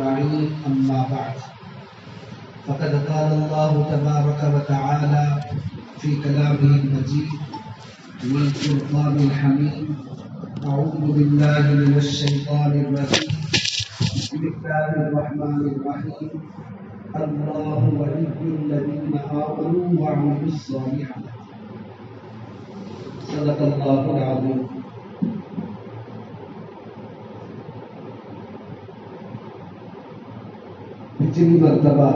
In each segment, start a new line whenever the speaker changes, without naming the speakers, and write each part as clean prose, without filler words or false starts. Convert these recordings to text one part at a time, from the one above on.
أجمعين أما بعد فقد قال الله تبارك وتعالى في كلامه المجيد والفرقان الحميد أعوذ بالله من الشيطان الرجيم بسم الله الرحمن الرحيم الله ولي الذين آمنوا وعملوا الصالحات صدق الله العظيم. پچھلی مرتبہ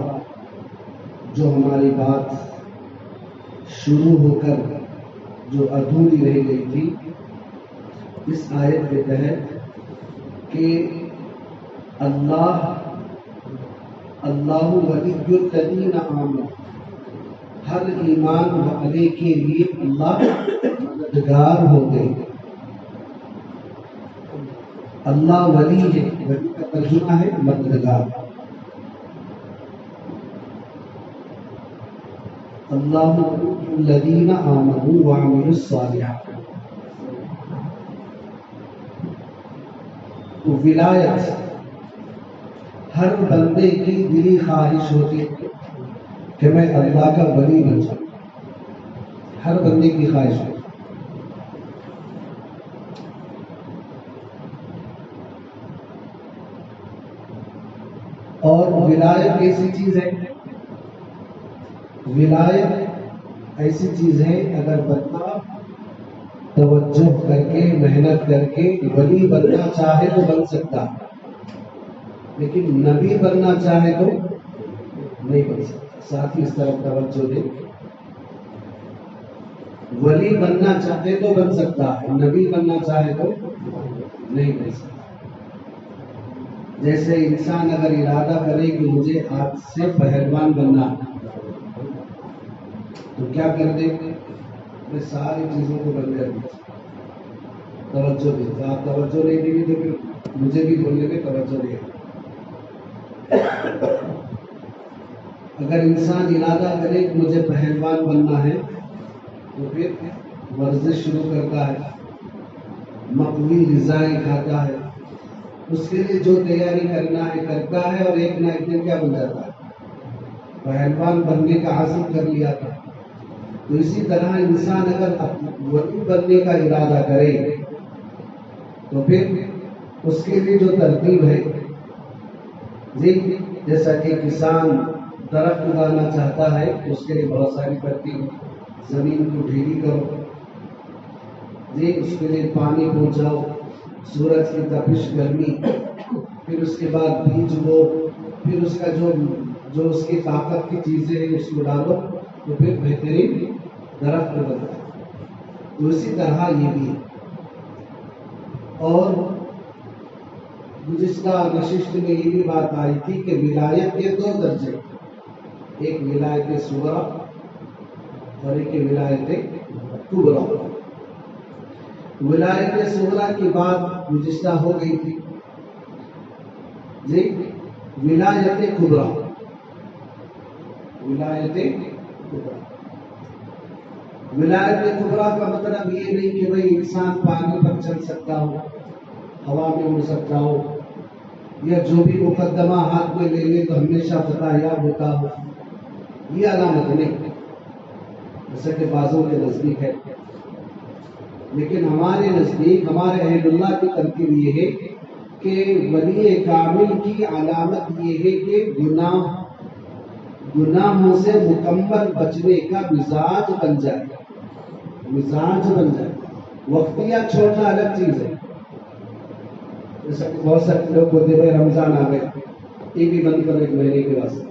جو ہماری بات شروع ہو کر جو ادھوری رہ گئی تھی اس آیت کے تحت کہ اللہ ولی الذین آمنوا، ہر ایمان والے کے لیے اللہ مددگار ہو گئے. اللہ ولی ہے، ولی کا ترجمہ ہے مددگار. اللہ ولی الذین آمنوا وعملوا الصالحات. تو ولایت ہر بندے کی دلی خواہش ہوتی ہے کہ میں اللہ کا ولی بن جاؤں. ہر بندے کی خواہش ہوتی ہے. اور ولایت ایسی چیز ہے، ولایت ایسی چیز ہے اگر بندہ توجہ کر کے محنت کر کے ولی بننا چاہے تو بن سکتا ہے، لیکن نبی بننا چاہے تو نہیں بن سکتا. ساتھ ہی اس طرف توجہ دے. ولی بننا چاہے تو بن سکتا ہے، نبی بننا چاہے تو نہیں بن سکتا. جیسے انسان اگر ارادہ کرے کہ مجھے آج سے پہلوان بننا ہے تو کیا کر دے؟ میں ساری چیزوں کو بند کر دوں، توجہ دے. آپ توجہ نہیں دیں گے تو پھر مجھے بھی بولنے میں توجہ دے. اگر انسان ارادہ کرے کہ مجھے پہلوان بننا ہے تو پھر ورزش شروع کرتا ہے، مقوی غذائیں کھاتا ہے، اس کے لیے جو تیاری کرنا ہے کرتا ہے، اور ایک نہ ایک دن کیا بن جاتا ہے؟ پہلوان بننے کا عزم کر لیا تھا. تو اسی طرح انسان اگر ولی بننے کا ارادہ کرے تو پھر اس کے لیے جو ترتیب ہے، جیسا کہ کسان درخت اگانا چاہتا ہے تو اس کے لیے بہت ساری ترتیب. زمین کو ڈھیلی کرو، اس کے لیے پانی پہنچاؤ، سورج کی تپش گرمی، پھر اس کے بعد بیج بو، پھر اس کا جو اس کی طاقت کی چیزیں ہیں اس کو ڈالو تو پھر بہترین درخت بنتا ہے. تو اسی طرح یہ بھی ہے. اور گزشتہ نشست میں یہ بھی بات آئی تھی کہ ولایت کے دو درجے، ایک ولایت صغریٰ اور ایک ولایت کبریٰ. ولایت صغریٰ کی بات گزشتہ ہو گئی تھی. ولایت کبریٰ، ولایت کبریٰ کا مطلب یہ نہیں کہ بھئی انسان پانی پر چل سکتا ہو، ہوا میں اڑ سکتا ہو، یا جو بھی مقدمہ ہاتھ میں لے لے تو ہمیشہ فتح یاب ہوتا ہو. یہ علامت نہیں، جیسا کہ بعضوں کے نزدیک ہے. لیکن ہمارے نزدیک، ہمارے اہل اللہ کی ترتیب یہ ہے کہ ولی کامل کی علامت یہ ہے کہ گناہوں سے مکمل بچنے کا مزاج بن جائے. وقتیہ چھوڑنا الگ چیز ہے. جیسا کہ بہت سارے لوگ بولتے بھائی رمضان آ گئے، ٹی وی بند کرو ایک مہینے کے واسطے.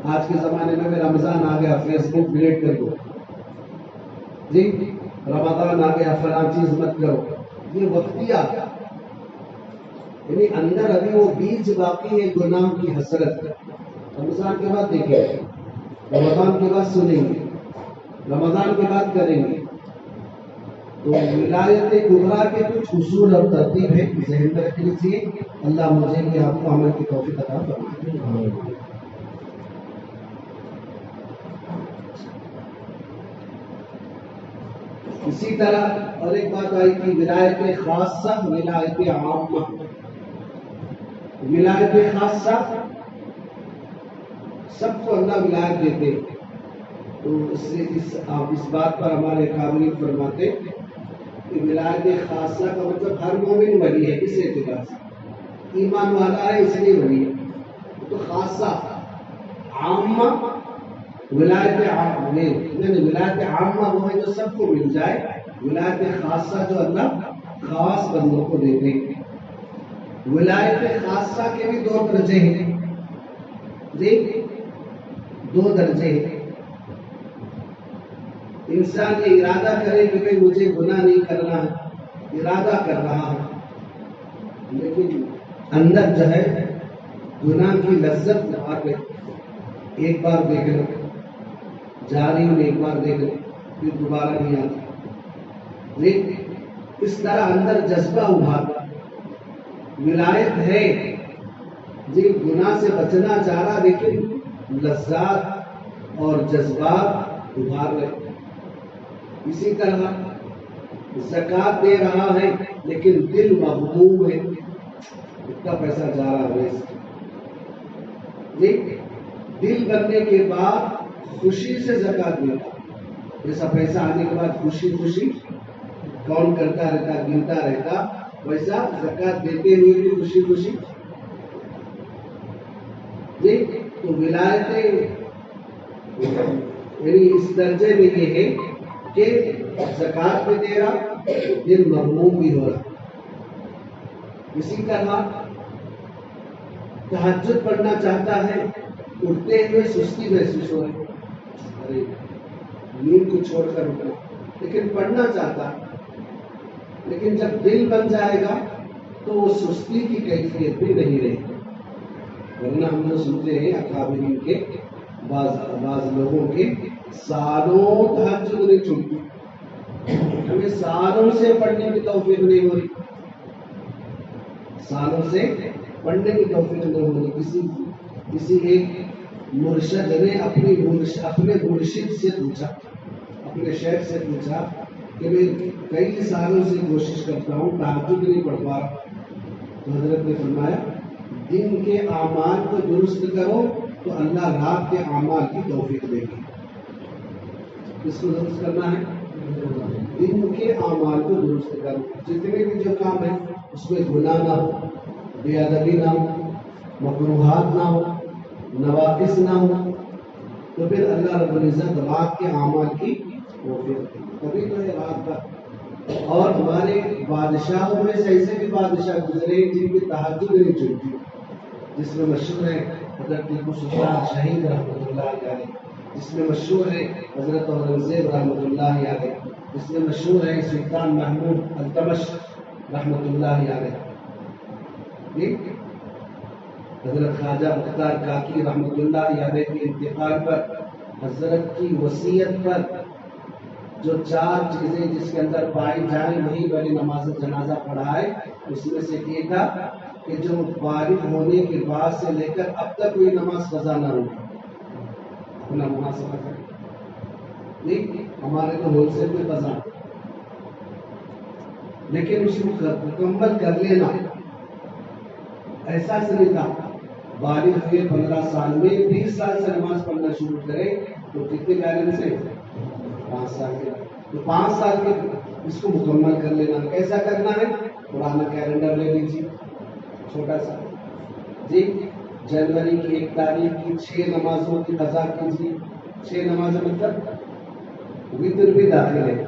آج کے زمانے میں رمضان آ گیا، فیس بک ڈیلیٹ کر دو. رمضان آ گیا، فلاں چیز مت کرو. یہ وقتیہ، یعنی اندر ابھی وہ بیج باقی ہے گناہ کی حسرت. رمضان کے بعد دیکھیں، رمضان کے بعد سنیں گے، رمضان کے بعد کریں گے. تو ولایت کبریٰ کے کچھ اصول اور ترتیب ہے، ذہن میں رکھ لیجیے. اللہ مجھے بھی آپ کو عمل کی توفیق عطا فرمائے. اسی طرح اور ایک بات آئی کہ ولایت خاصہ، ولایت عامہ. ولایت خاصہ سب کو اللہ ولایت دیتے ہیں. تو اس بات پر ہمارے قابل فرماتے کہ ولایت خاصہ کا مطلب ہر مومن ولی ہے. اس اعتبار سے ایمان والا ہے اس لیے ولی ہے. تو خاصہ عامہ ولایت عامہ وہ ہے جو سب کو مل جائے. ولایت خاصہ جو اللہ خاص بندوں کو دیتے ہیں. ولایت خاصہ کے بھی دو درجے ہیں. دو درجے ہیں. انسان یہ ارادہ کرے کہ بھائی مجھے گناہ نہیں کرنا ہے، ارادہ کر رہا ہے، لیکن اندر جو ہے گناہ کی لذت آ گئی. ایک بار دیکھ لو، جا رہی ہوں ایک بار دیکھ لو، پھر دوبارہ نہیں آتی. اس طرح اندر جذبہ ابھارا. ولایت ہے جی گناہ سے بچنا چاہ رہا لیکن لذات اور جذبات ابھار رہے. اسی طرح زکوٰۃ دے رہا ہے لیکن دل مغموم ہے، اتنا پیسہ جا رہا ہے. دل بننے کے بعد خوشی سے زکوٰۃ دیتا. جیسا پیسہ آنے کے بعد خوشی خوشی کون کرتا رہتا، گنتا رہتا، ویسا زکوٰۃ دیتے ہوئے بھی خوشی خوشی. تو ولایت یعنی اس درجے میں یہ ہے کہ زکوٰۃ بھی دے رہا، دل مغموم بھی ہو رہا. اسی طرح تہجد پڑھنا چاہتا ہے، اٹھتے ہوئے سستی محسوس ہو رہی، ارے نیند کو چھوڑ کر اٹھنا، لیکن پڑھنا چاہتا. لیکن جب دل بن جائے گا تو وہ سستی کی کیفیت بھی نہیں رہے. ورنہ ہم لوگ سنتے ہیں اکابرین کے بعض لوگوں کے سالوں تہجد نہیں چھوٹتی. ہمیں سالوں سے پڑھنے کی توفیق نہیں ہو رہی، سالوں سے پڑھنے کی توفیق نہیں ہو رہی. کسی ایک مرشد نے اپنے مرشد سے پوچھا، اپنے شیخ سے پوچھا کہ میں کئی سالوں سے کوشش کرتا ہوں، تہجد نہیں پڑھ پا رہا. تو حضرت نے فرمایا دن کے اعمال کو درست کرو تو اللہ رات کے اعمال کی توفیق دے گی. اس کو درست کرنا ہے، دن کے اعمال کو درست کرو. جتنے بھی جو کام ہے اس میں گناہ نہ ہو، بے ادبی نہ ہو، مکروہات نہ ہو، نواقص نہ ہو، تو پھر اللہ رب العزت رات کے اعمال کی توفیق دے گی. تبھی تو ہے رات کا. اور ہمارے بادشاہوں میں سے ایسے بھی بادشاہ گزرے جن کی تہجد نہیں چھوٹتی، جس میں مشہور ہے حضرت ٹیپو سلطان شہید رحمۃ اللہ علیہ، جس میں مشہور ہے حضرت اورنگزیب رحمۃ اللہ علیہ، جس میں مشہور ہے سلطان محمود التمش رحمۃ اللہ علیہ. حضرت خواجہ مختار کاکی رحمۃ اللہ علیہ کے انتقال پر حضرت کی وصیت پر جو 4 چیزیں جس کے اندر پائی جائیں وہی والی نماز جنازہ پڑھائے، اس میں سے یہ تھا کہ جو بالغ ہونے کے بعد سے لے کر اب تک کوئی نماز قضا نہ ہو. اپنا محاسبہ کریں، ہمارے تو ہول سیل میں قضا، لیکن اس کو مکمل کر لینا ایسا سے نہیں تھا. بالغ ہوئے 15 سال میں 20 سال سے نماز پڑھنا شروع کرے تو کتنے بیلنس ہے؟ 5 سال کے. تو 5 سال کے اس کو مکمل کر لینا. کیسا کرنا ہے؟ پرانا کیلنڈر لے لیجیے چھوٹا سا جی، جنوری کی 1 تاریخ کی 6 نمازوں کی قضا کیجیے. 6 نمازیں مطلب وتر بھی داخل ہے.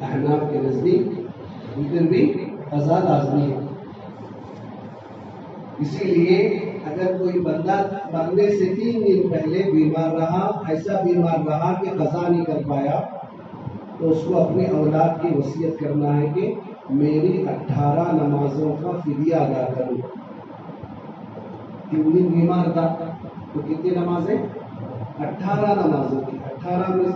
احناف کے نزدیک وتر بھی قضا لازمی ہے. اسی لیے اگر کوئی بندہ مرنے سے 3 دن پہلے بیمار رہا، ایسا بیمار رہا کہ قضا نہیں کر پایا، تو اس کو اپنے اولاد کی وصیت کرنا ہے کہ میری 18 نمازوں کا فدیہ ادا کرو. 3 دن بیمار تھا تو کتنی نمازیں؟ 18 نمازوں کی. 18 میں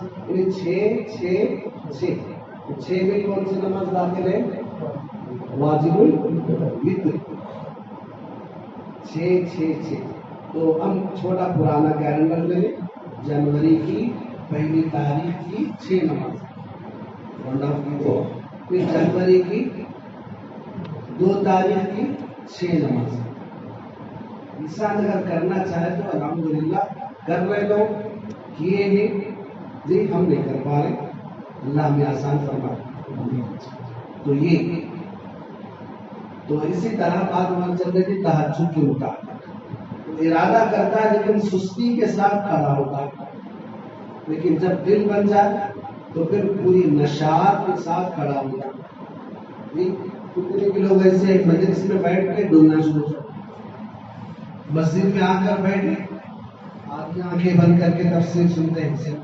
6 میں کون سی نماز داخل ہے؟ واجب الوتر. 6 تو ہم چھوٹا پرانا کیلنڈر لے لیں. جنوری کی 1 تاریخ کی 6 نماز، پھر جنوری کی 2 تاریخ کی 6 نماز، انسان اگر کرنا چاہے تو الحمدللہ کر رہے لوگ کیے ہیں جی، ہم نہیں کر پا رہے، اللہ ہمیں آسان فرما. تو یہ تو اسی طرح بات مان چل رہی تھی تہجد کے مطابق ارادہ کرتا ہے لیکن سستی کے ساتھ کھڑا ہوتا ہے، لیکن جب دل بن جائے تو پھر پوری نشاط کے ساتھ کھڑا ہوتا ہے. کتنے کے لوگ ایسے مجلس میں بیٹھ کے ڈولنا شروع کر، مسجد میں آ کر بیٹھے آدھی آنکھیں بند کر کے تفسیر سنتے ہیں جی.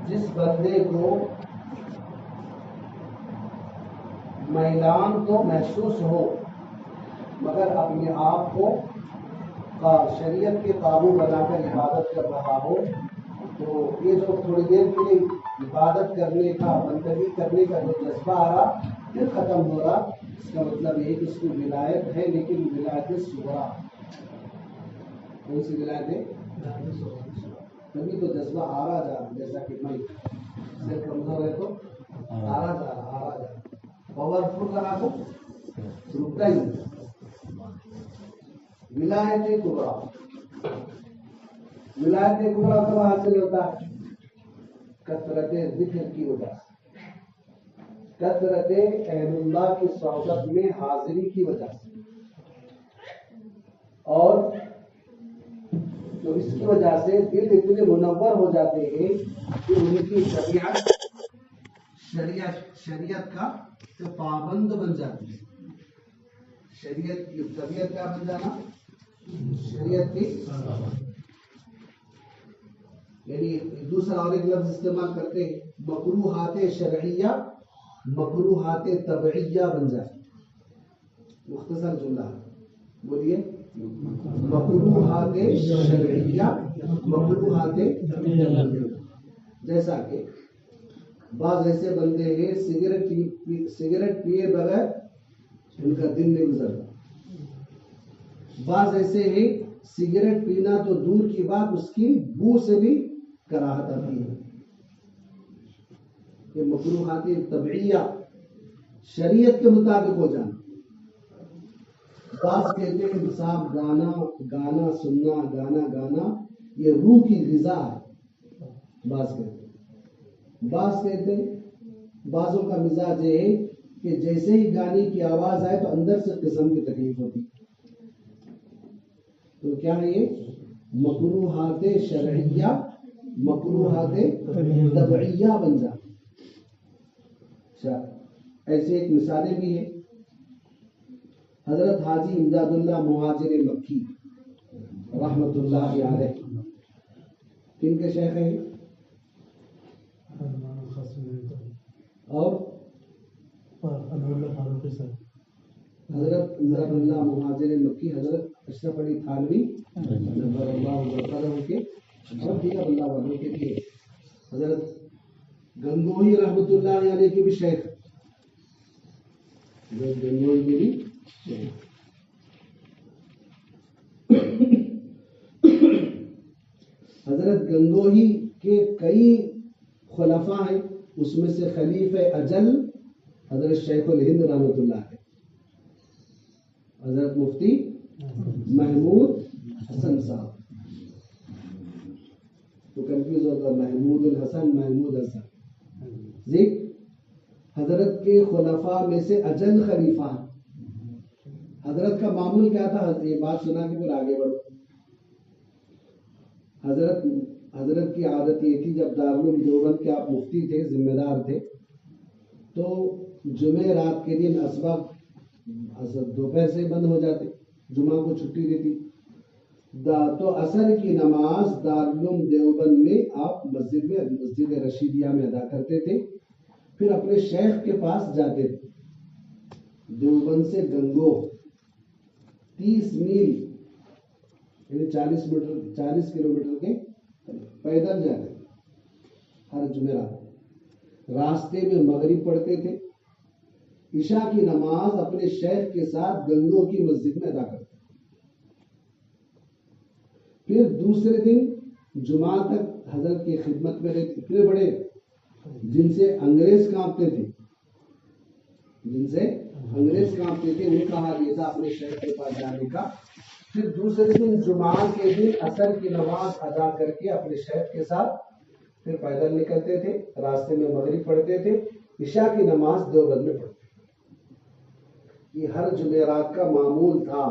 جس بندے کو میلان تو محسوس ہو مگر اپنے آپ کو شریعت کے قابو بنا کر عبادت کر رہا ہو، تو یہ جو تھوڑی دیر کے لیے عبادت کرنے کا، بندگی کرنے کا جو جذبہ آ رہا پھر ختم ہو رہا، اس کا مطلب یہ کہ اس کی ولایت ہے، لیکن ولایت صغریٰ. کون سی ولایت ہے؟ تبھی تو جذبہ آ رہا جا رہا، جیسا کہ میں سے کمزور ہے تو آ رہا جا رہا، پاورفل رہا تو رکتا ہی نہیں. ولایت کبریٰ، ولایت کبریٰ کب حاصل ہوتا ہے؟ کثرت ذکر کی وجہ سے، کثرت اہل اللہ کی صحبت میں حاضری کی وجہ سے، اور تو اس کی وجہ سے دل اتنے منور ہو جاتے ہیں کہ ان کی شریعت کا تو پابند بن جاتی ہے. شریعت کی طبیعت کا بن جانا، شریعت کی، یعنی دوسرا اور ایک لفظ استعمال کرتے ہیں، مکروہات شرعیہ مکروہات طبعیہ بن جائے. مختصر جملہ بولیے، مکروہات شرعیہ مکروہات طبعیہ. جیسا کہ بعض ایسے بندے ہیں سگریٹ پیے بغیر ان کا دن نہیں گزرتا. بعض ایسے ہیں سگریٹ پینا تو دور کی بات، اس کی بو سے بھی کراہت آتی ہے. یہ مکروہات طبعیہ شریعت کے مطابق ہو جانا. بعض کہتے ہیں صاحب گانا سننا، گانا یہ روح کی غذا ہے. بعض کہتے ہیں بعضوں کا مزاج یہ ہے کہ جیسے ہی گانے کی آواز آئے تو اندر سے قسم کی تکلیف ہوتی. تو کیا ہے یہ؟ مکروہات شرعیہ مکروہات طبعیہ بن جاتی. ایسے ایک مثالیں بھی ہیں. حضرت حاجی امداد اللہ مہاجر مکی رحمت اللہ علیہ کن کے شیخ ہیں؟ اور حضرت امداد اللہ مہاجر مکی، حضرت اشرف علی تھانوی نظر اللہ برکاتہ کے، اور دیگر اللہ والوں کے لیے حضرت گنگوہی رحمت اللہ علیہ کے بھی شیخ، حضرت گنگوہی کے بھی حضرت گنگوہی کے کئی خلفاء ہیں، اس میں سے خلیفہ اجل حضرت شیخ الہند رحمت اللہ ہے، حضرت مفتی محمود حسن صاحب. تو کنفیوز ہوتا محمود الحسن محمود حسن جی. حضرت کے خلفاء میں سے اجل خلیفہ. حضرت کا معمول کیا تھا؟ یہ بات سنا کہ پھر آگے بڑھو. حضرت کی عادت یہ تھی، جب دارالعلوم دیوبند کے آپ مفتی تھے، ذمہ دار تھے، تو جمعرات کے دن اسباب دوپہر سے بند ہو جاتے، جمعہ کو چھٹی رہتی، تو عصر کی نماز دارالعلوم دیوبند میں آپ مسجد رشیدیہ میں ادا کرتے تھے، پھر اپنے شیخ کے پاس جاتے تھے۔ دیوبند سے گنگو 30 میل یعنی 40 کلومیٹر کے پیدل جاتے تھے ہر جمعرات۔ راستے میں مغرب پڑھتے تھے، عشاء کی نماز اپنے شیخ کے ساتھ گنگو کی مسجد میں ادا کرتے، پھر دوسرے دن جمعہ تک حضرت کی خدمت میں رہتے۔ اتنے بڑے جن سے انگریز کانپتے تھے، ان کا حال یہ تھا اپنے شیخ کے پاس جانے کا۔ پھر دوسرے دن جمعہ کے دن عصر کی نماز ادا کر کے اپنے شیخ کے ساتھ پھر پیدل نکلتے تھے، راستے میں مغرب پڑھتے تھے، عشاء کی نماز دیوبند میں پڑھتے تھے۔ یہ ہر جمعرات کا معمول تھا،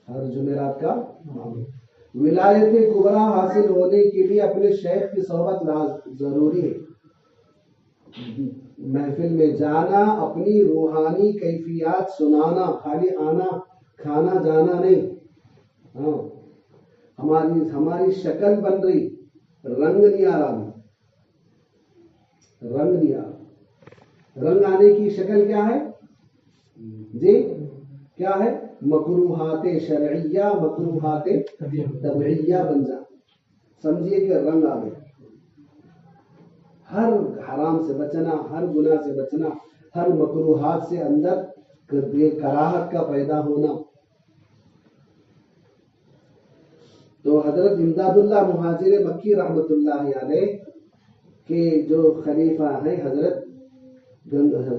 ہر جمعرات کا معمول۔ ولایت کبریٰ حاصل ہونے کے لیے اپنے شیخ کی صحبت ضروری ہے۔ محفل میں جانا، اپنی روحانی کیفیات سنانا، خالی آنا کھانا جانا نہیں۔ ہماری شکل بن رہی، رنگ نہیں آ رہا، رنگ آنے کی شکل کیا ہے جی؟ کیا ہے؟ مکروہات شرعیہ، مکروہات طبعیہ بن جا۔ سمجھیے کہ رنگ آ گئے، ہر حرام سے بچنا، ہر گناہ سے بچنا، ہر مکروہات سے اندر کراہت کا پیدا ہونا۔ تو حضرت امداد اللہ مہاجر مکی رحمۃ اللہ علیہ کے جو خلیفہ ہیں حضرت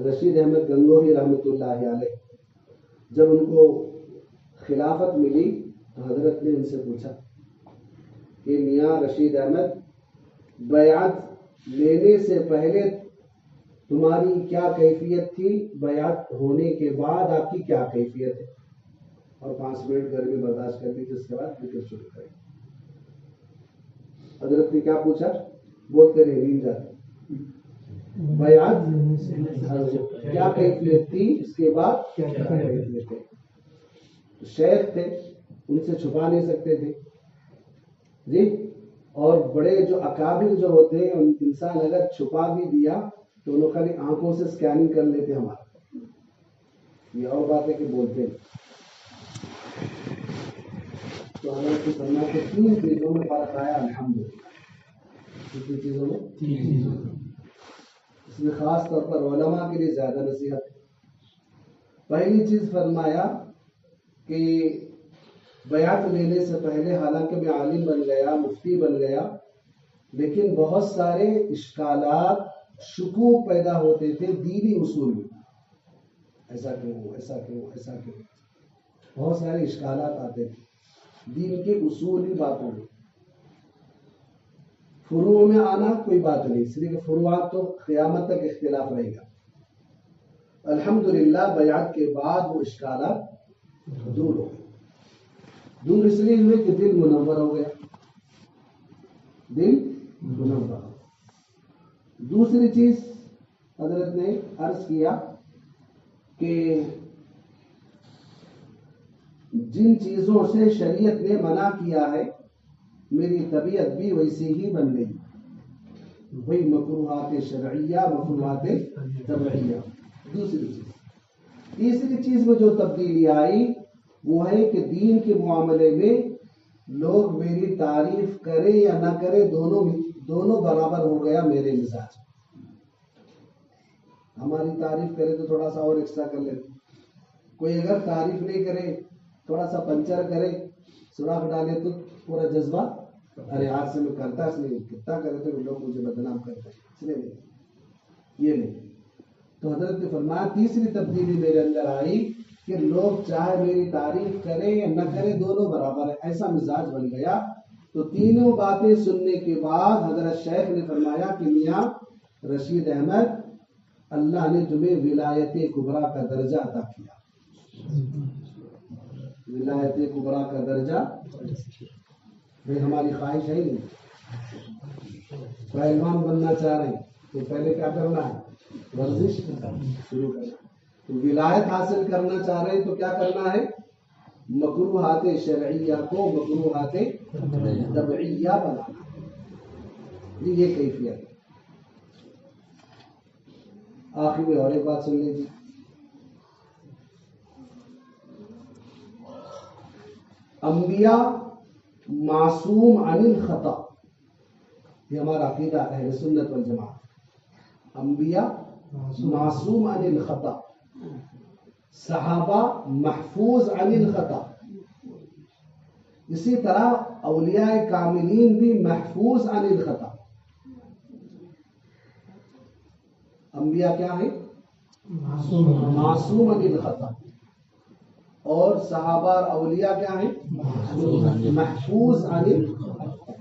رشید احمد گنگوہی رحمۃ اللہ علیہ، جب ان کو خلافت ملی تو حضرت نے ان سے پوچھا کہ میاں رشید احمد، بیعت لینے سے پہلے تمہاری کیا کیفیت تھی، بیعت ہونے کے بعد آپ کی کیا کیفیت ہے؟ اور 5 منٹ گرمی برداشت کر لی، جس کے بعد ذکر شروع کریں۔ حضرت نے کیا پوچھا؟ بولتے رہے، نیند جاتی۔ بیعت کیا کیفیت تھی، اس کے بعد کیا کیفیت ہے؟ شیخ تھے، ان سے چھپا نہیں سکتے تھے جی، اور بڑے جو اکابر جو ہوتے ہیں، انسان اگر چھپا بھی دیا تو انہوں خالی آنکھوں سے سکیننگ کر لیتے ہمارا، یہ اور بات ہے کہ بولتے ہیں۔ تو حضرت کی فرمایا کہ 3 چیزوں میں فرق آیا الحمدللہ۔ کتنی چیزوں میں؟ 3 چیزوں میں۔ اس میں خاص طور پر علماء کے لیے زیادہ نصیحت ہے۔ پہلی چیز فرمایا کہ بیعت لینے سے پہلے حالانکہ میں عالم بن گیا، مفتی بن گیا، لیکن بہت سارے اشکالات، شکوک پیدا ہوتے تھے دینی اصول میں۔ ایسا کیوں، ایسا کیوں، ایسا کیوں، بہت سارے اشکالات آتے تھے دین کے اصولی باتوں میں۔ فروع میں آنا کوئی بات نہیں، اس لیے کہ فروعات تو قیامت تک اختلاف رہے گا۔ الحمدللہ بیعت کے بعد وہ اشکالات دور ہو گئے۔ دور اس لیے ہوئے کہ دل منور ہو گیا، دل منور ہو۔ دوسری چیز حضرت نے عرض کیا کہ جن چیزوں سے شریعت نے منع کیا ہے، میری طبیعت بھی ویسی ہی بن گئی، وہی مکروہات شرعیہ، مکروہات طبعیہ۔ دوسری چیز۔ تیسری چیز میں جو تبدیلی آئی وہ ہے کہ دین کے معاملے میں لوگ میری تعریف کرے یا نہ کرے، دونوں برابر ہو گیا میرے مزاج۔ ہماری تعریف کرے تو تھوڑا سا اور ایکسٹرا کر لیتے، کوئی اگر تعریف نہیں کرے، تھوڑا سا پنچر کرے، سوراخ ڈالے تو پورا جذبہ، ارے آج سے میں کرتا اس لیے کتنا کرے تو لوگ مجھے بدنام کرتے ہیں، اس لیے نہیں، یہ نہیں۔ تو حضرت نے فرمایا تیسری تبدیلی میرے اندر آئی کہ لوگ چاہے میری تعریف کریں یا نہ کریں، دونوں برابر ہے، ایسا مزاج بن گیا۔ تو تینوں باتیں سننے کے بعد حضرت شیخ نے فرمایا کہ میاں رشید احمد، اللہ نے تمہیں ولایت کبریٰ کا درجہ عطا کیا۔ ولایت کبریٰ کا درجہ بھائی ہماری خواہش ہے ہی نہیں، پہلوان بننا چاہ رہے ہیں تو پہلے کیا کرنا ہے؟ ورزش شروع کرنا. تو ولایت حاصل کرنا چاہ رہے ہیں تو کیا کرنا ہے؟ مکروہات شرعیہ کو مکروہات طبعیہ بنانا. یہ کیفیت ہے. آخر میں اور ایک بات سن لیجیے. انبیاء معصوم عن الخطا، یہ ہمارا عقیدہ اہل سنت والجماعت. انبیاء معصوم عن الخطا، صحابہ محفوظ عن الخطا. اسی طرح اولیاء کاملین بھی محفوظ عن الخطا. انبیاء کیا ہیں؟ معصوم عن الخطا. اور صحابہ اور اولیاء کیا ہیں؟ محفوظ عن الخطا.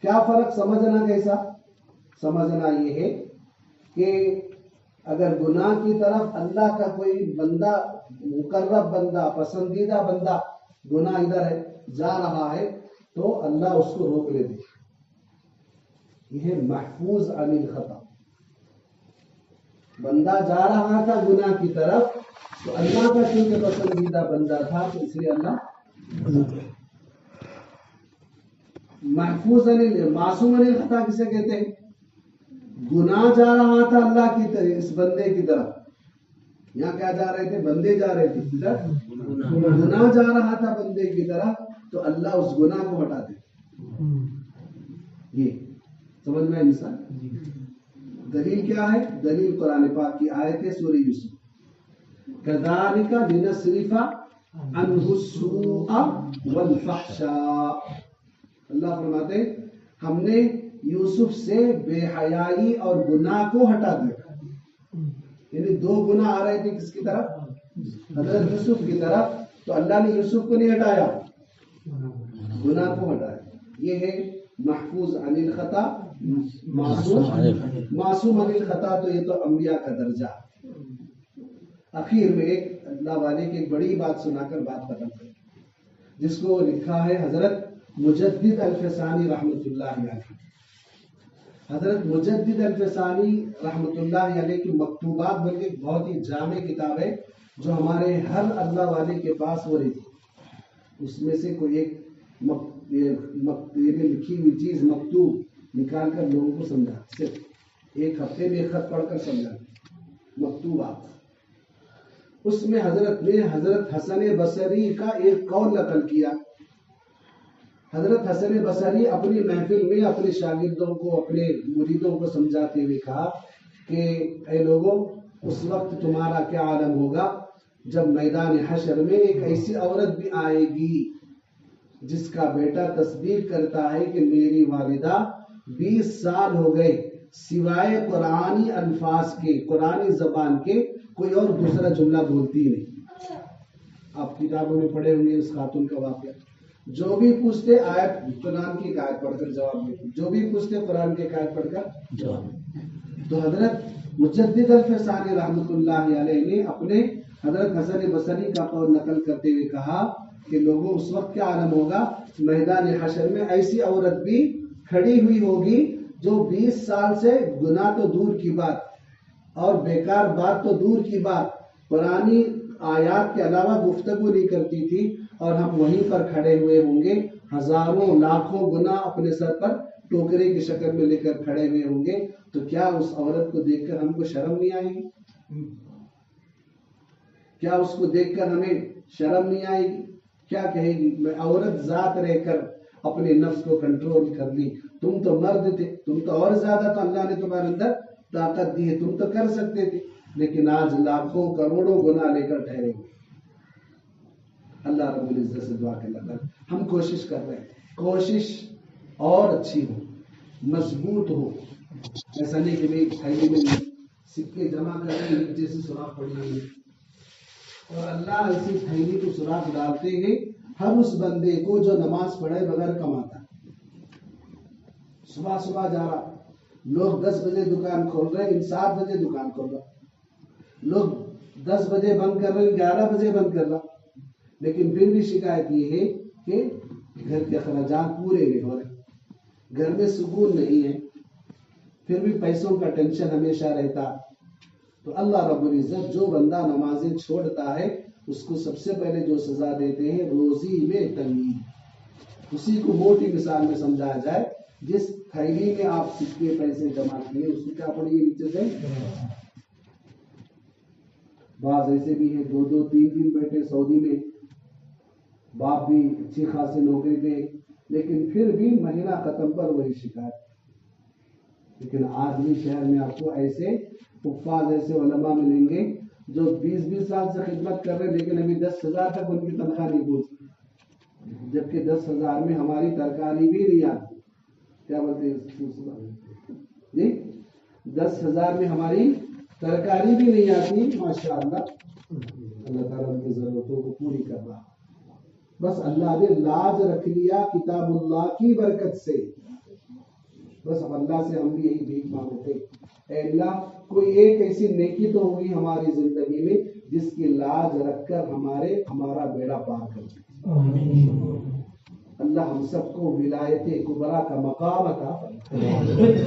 کیا فرق سمجھنا کیسا؟ سمجھنا یہ ہے کہ اگر گناہ کی طرف اللہ کا کوئی بندہ، مقرب بندہ، پسندیدہ بندہ گناہ ادھر ہے جا رہا ہے تو اللہ اس کو روک لیتے. یہ ہے محفوظ عن الخطا. بندہ جا رہا تھا گناہ کی طرف تو اللہ کا چونکہ پسندیدہ بندہ تھا تو اس لیے اللہ محفوظ معصوم عن الخطا کسے کہتے ہیں؟ گناہ جا رہا تھا اللہ کی طرف، اس بندے کی طرف. یہاں کیا جا رہے تھے؟ بندے جا رہے تھے. گناہ جا رہا تھا بندے کی طرف تو اللہ اس گناہ کو ہٹاتے. یہ سمجھ میں انسان. دلیل کیا ہے؟ دلیل قرآن پاک کی آیت ہے سورہ یوسف. كذلك لنصرف عنه السوء والفحشاء. اللہ فرماتے ہیں ہم نے یوسف سے بے حیائی اور گناہ کو ہٹا دیا. یعنی دو گناہ آ رہے تھے کس کی طرف؟ حضرت یوسف کی طرف. تو اللہ نے یوسف کو نہیں ہٹایا، گناہ کو ہٹایا. یہ ہے محفوظ عن الخطا، معصوم عن الخطا. تو یہ تو انبیاء کا درجہ. اخیر میں ایک اللہ والے کی ایک بڑی بات سنا کر بات ختم کریں، جس کو لکھا ہے حضرت مجدد الفسانی رحمۃ اللہ علیہ. حضرت مجدد الفسانی رحمۃ اللہ علیہ کی مکتوبات بلکہ بہت ہی جامع کتاب ہے جو ہمارے ہر اللہ والے کے پاس وہ رہتی. اس میں سے کوئی ایک لکھی ہوئی چیز مکتوب نکال کر لوگوں کو سمجھا، صرف ایک ہفتے میں ایک خط پڑھ کر سمجھا. مکتوبات اس میں حضرت نے حضرت حسن بصری کا ایک قول نقل کیا. حضرت حسن بصری اپنی محفل میں اپنے شاگردوں کو، اپنے مریدوں کو سمجھاتے ہوئے کہا کہ اے لوگوں، اس وقت تمہارا کیا عالم ہوگا جب میدان حشر میں ایک ایسی عورت بھی آئے گی جس کا بیٹا تصدیق کرتا ہے کہ میری والدہ 20 سال ہو گئے سوائے قرآنی الفاظ کے، قرآنی زبان کے کوئی اور دوسرا جملہ بولتی نہیں. آپ کتابوں میں پڑھے ہوں گے اس خاتون کا واقعہ. جو بھی پوچھتے آیت قرآن کی آیت پڑھ کر جواب دیتے، جو بھی پوچھتے قرآن کی آیت پڑھ کر جواب. تو حضرت مجدد الفسانی رحمۃ اللہ علیہ نے اپنے حضرت حسن بصری کا قول نقل کرتے ہوئے کہا کہ لوگوں اس وقت کیا عالم ہوگا، میدان حشر میں ایسی عورت بھی کھڑی ہوئی ہوگی جو 20 سال سے گناہ تو دور کی بات اور بیکار بات تو دور کی بات، قرآنی آیات کے علاوہ گفتگو نہیں کرتی تھی، اور ہم وہیں پر کھڑے ہوئے ہوں گے، ہزاروں لاکھوں گناہ اپنے سر پر ٹوکرے کی شکل میں لے کر کھڑے ہوئے ہوں گے. تو کیا اس عورت کو دیکھ کر ہم کو شرم نہیں آئے گی؟ کیا اس کو دیکھ کر ہمیں شرم نہیں آئے گی؟ کیا کہے گی؟ میں عورت ذات رہ کر اپنے نفس کو کنٹرول کر لی. تم تو مرد تھے، تم تو اور زیادہ، تو اللہ نے تمہارے اندر طاقت دی ہے، تم تو کر سکتے تھے، لیکن آج لاکھوں کروڑوں گناہ لے کر ٹھہرے ہوئے. اللہ رب العزت سے دعا کرنا ہم کوشش کر رہے ہیں، کوشش اور اچھی ہو، مضبوط ہو. ایسا نہیں کہ بھائی تھیلی میں سکے جمع کر رہے ہیں جیسے سوراخ پڑی ہوئی ہے، اور اللہ ایسی تھیلی کو سوراخ ڈالتے ہیں ہر اس بندے کو جو نماز پڑھے بغیر کماتا. صبح صبح جا رہا، لوگ 10 بجے دکان کھول رہے ہیں، 7 بجے دکان کھول رہا، لوگ 10 بجے بند کر رہے ہیں، 11 بجے بند کر رہا، لیکن پھر بھی شکایت یہ ہے کہ گھر کے اخراجات پورے نہیں ہو رہے، گھر میں سکون نہیں ہے. پھر بھی پیسوں کا ٹینشن ہمیشہ رہتا. تو اللہ رب العزت جو بندہ نمازیں چھوڑتا ہے اس کو سب سے پہلے جو سزا دیتے ہیں روزی میں تنگی. اسی کو موٹی مثال میں سمجھایا جائے، جس تھیلی میں آپ سکے پیسے جمع کیے اس کو کیا پڑے گی نیچے سے. بعض ایسے بھی ہیں 2-3 دن بیٹھے سعودی میں، باپ بھی اچھی خاصی نوکری پہ، لیکن پھر بھی مہینہ ختم پر وہی شکایت. لیکن آدمی شہر میں آپ کو ایسے حفاظ ایسے علماء ملیں گے جو 20 سال سے خدمت کر رہے ہیں، لیکن ابھی 10,000 تک ان کی تنخواہ نہیں پہنچی، جبکہ 10,000 میں ہماری ترکاری بھی نہیں آتی. کیا بولتے ہیں جی؟ 10,000 میں ہماری ترکاری بھی نہیں آتی. ماشاء اللہ، اللہ تعالیٰ ان کی ضرورتوں کو پوری کر رہا. بس اللہ نے لاج رکھ لیا کتاب اللہ کی برکت سے. بس اب اللہ سے ہم بھی یہی بھیک مانگتے، اے اللہ کوئی ایک ایسی نیکی تو ہوگی ہماری زندگی میں جس کی لاج رکھ کر ہمارا بیڑا پار کر دے. اللہ ہم سب کو ولایت کبریٰ کا مقام عطا فرمائے.